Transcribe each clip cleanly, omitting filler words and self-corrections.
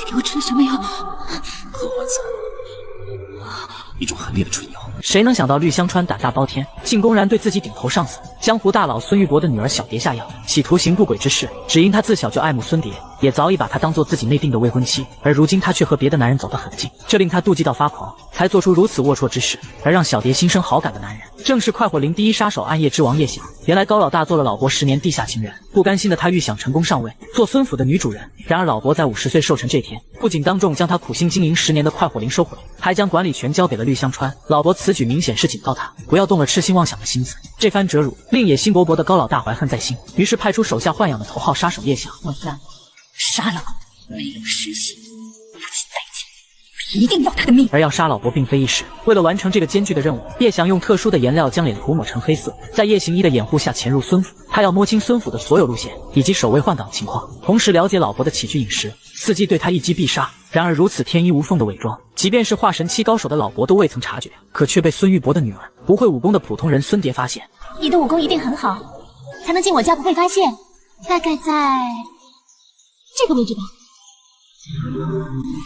给我吃了什么药？合欢散，一种很烈的春药。谁能想到绿香川胆大包天，竟公然对自己顶头上司江湖大佬孙玉帛的女儿小蝶下药，企图行不轨之事。只因他自小就爱慕孙蝶，也早已把她当做自己内定的未婚妻，而如今他却和别的男人走得很近，这令他妒忌到发狂，才做出如此龌龊之事。而让小蝶心生好感的男人，正是快火林第一杀手暗夜之王叶翔。原来高老大做了老伯10年地下情人，不甘心的他预想成功上位，做孙府的女主人。然而老伯在50岁寿辰这天，不仅当众将他苦心经营10年的快火林收回，还将管理权交给了绿香川。老伯此举明显是警告他不要动了痴心妄想的心思。这番折辱令野心勃勃的高老大怀恨在心，于是派出手下豢养的头号杀手叶翔。我干，杀了我，没有实现，不计代价，我一定要他的命。而要杀老伯并非易事，为了完成这个艰巨的任务，叶翔用特殊的颜料将脸涂抹成黑色，在叶行一的掩护下潜入孙府。他要摸清孙府的所有路线以及守卫换岗情况，同时了解老伯的起居饮食，伺机对他一击必杀。然而如此天衣无缝的伪装，即便是化神期高手的老伯都未曾察觉，可却被孙玉帛的女儿不会武功的普通人孙蝶发现。你的武功一定很好，才能进我家不被发现。大概在这个位置吧。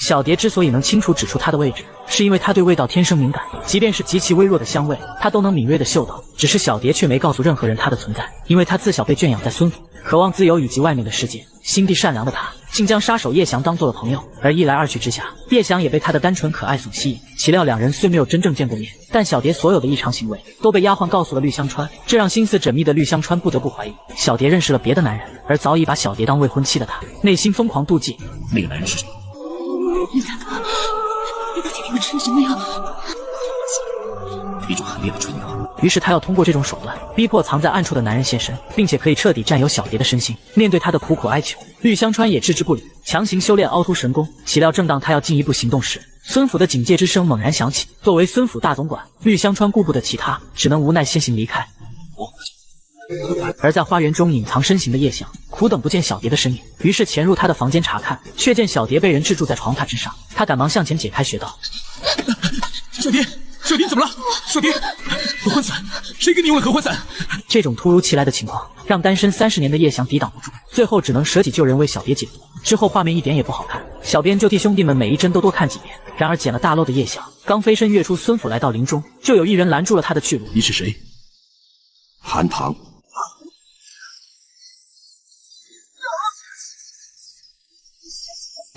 小蝶之所以能清楚指出它的位置，是因为它对味道天生敏感，即便是极其微弱的香味，它都能敏锐地嗅到。只是小蝶却没告诉任何人它的存在，因为它自小被圈养在孙府，渴望自由以及外面的世界。心地善良的他，竟将杀手叶翔当做了朋友，而一来二去之下，叶翔也被他的单纯可爱所吸引。岂料两人虽没有真正见过面，但小蝶所有的异常行为都被丫鬟告诉了绿香川，这让心思缜密的绿香川不得不怀疑小蝶认识了别的男人，而早已把小蝶当未婚妻的他，内心疯狂妒忌。那个男人是谁？林大哥，你到底给我吃了什么药？一种很烈的春药。于是他要通过这种手段逼迫藏在暗处的男人现身，并且可以彻底占有小蝶的身心。面对他的苦苦哀求，绿香川也置之不理，强行修炼凹凸神功。岂料正当他要进一步行动时，孙府的警戒之声猛然响起。作为孙府大总管，绿香川顾不得其他，只能无奈先行离开。而在花园中隐藏身形的叶翔苦等不见小蝶的身影，于是潜入他的房间查看，却见小蝶被人制住在床榻之上。他赶忙向前解开穴道。小蝶，小蝶怎么了？小蝶，合欢散，谁给你用了合欢散？这种突如其来的情况让单身30年的叶翔抵挡不住，最后只能舍己救人为小蝶解毒。之后画面一点也不好看，小编就替兄弟们每一帧都多看几遍。然而捡了大漏的叶翔刚飞身跃出孙府来到林中，就有一人拦住了他的去路。你是谁？韩唐。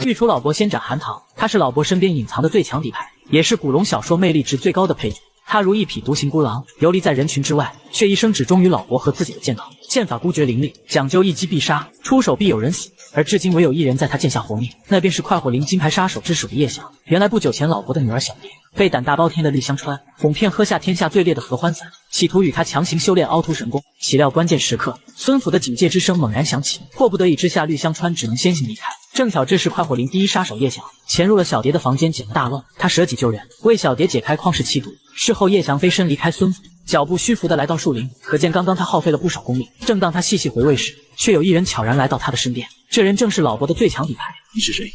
御厨老伯先斩韩唐，他是老伯身边隐藏的最强底牌，也是古龙小说魅力值最高的配角。他如一匹独行孤狼，游离在人群之外，却一生只忠于老伯和自己的剑道，剑法孤绝凌厉，讲究一击必杀，出手必有人死。而至今唯有一人在他剑下活命，那便是快火林金牌杀手之首的叶翔。原来不久前老伯的女儿小蝶被胆大包天的绿香川哄骗喝下天下最烈的合欢散，企图与他强行修炼凹凸神功。岂料关键时刻，孙府的警戒之声猛然响起，迫不得已之下，绿香川只能先行离开。正巧这时快火林第一杀手叶翔潜入了小蝶的房间，捡了大漏，他舍己救人，为小蝶解开旷世奇毒。事后叶翔飞身离开孙府，脚步虚浮地来到树林，可见刚刚他耗费了不少功力。正当他细细回味时，却有一人悄然来到他的身边，这人正是老伯的最强底牌。你是谁？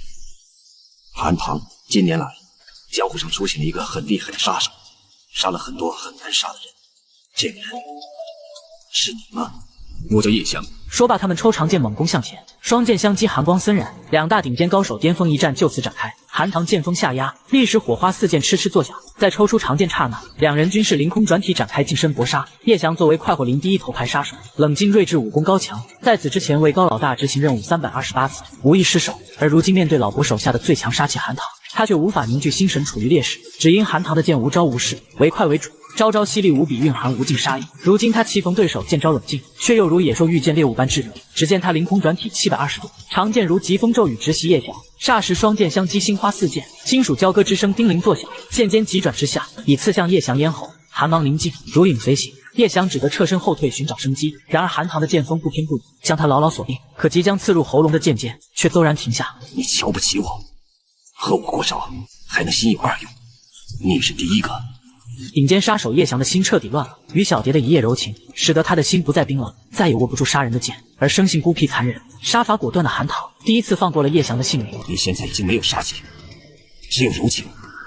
韩唐。近年来江湖上出现了一个很厉害的杀手，杀了很多很难杀的人，这个人是你吗？我叫叶翔。说罢，他们抽长剑猛攻向前，双剑相击，寒光森然，两大顶尖高手巅峰一战就此展开。韩唐剑锋下压，立时火花四溅，嗤嗤作响。在抽出长剑刹那，两人均是凌空转体展开近身搏杀。叶翔作为快火林第一头牌杀手，冷静睿智，武功高强，在此之前为高老大执行任务328次，无一失手。而如今面对老伯手下的最强杀器韩唐，他却无法凝聚心神，处于劣势。只因韩唐的剑无招无式，唯快为主，招招犀利无比，蕴含无尽杀意。如今他棋逢对手，剑招冷静，却又如野兽遇见猎物般炙热。只见他凌空转体720度，长剑如疾风骤雨直袭叶翔，霎时双剑相击，星花四溅，金属交割之声叮铃作响，剑尖急转之下，已刺向叶翔咽喉。寒芒临近，如影随形，叶翔只得侧身后退寻找生机。然而韩唐的剑锋不偏不倚，将他牢牢锁定。可即将刺入喉咙的剑尖却骤然停下。你瞧不起我，和我过招还能心有二用，你是第一个。顶尖杀手叶翔的心彻底乱了，与小蝶的一夜柔情，使得他的心不再冰冷，再也握不住杀人的剑。而生性孤僻残忍、杀伐果断的韩唐，第一次放过了叶翔的性命。你现在已经没有杀气，只有柔情。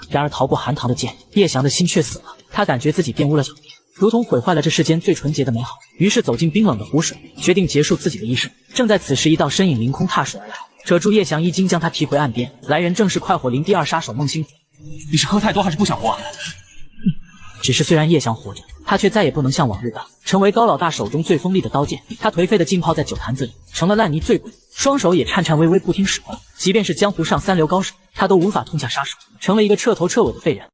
然而逃过韩唐的剑，叶翔的心却死了。他感觉自己玷污了小蝶，如同毁坏了这世间最纯洁的美好，于是走进冰冷的湖水，决定结束自己的一生。正在此时，一道身影凌空踏水而来，扯住叶翔衣襟，将他提回岸边。来人正是快火林第2杀手孟星火。你是喝太多还是不想活？只是虽然叶翔活着，他却再也不能像往日般成为高老大手中最锋利的刀剑。他颓废的浸泡在酒坛子里，成了烂泥醉鬼，双手也颤颤巍巍不听使唤。即便是江湖上3流高手，他都无法痛下杀手，成了一个彻头彻尾的废人。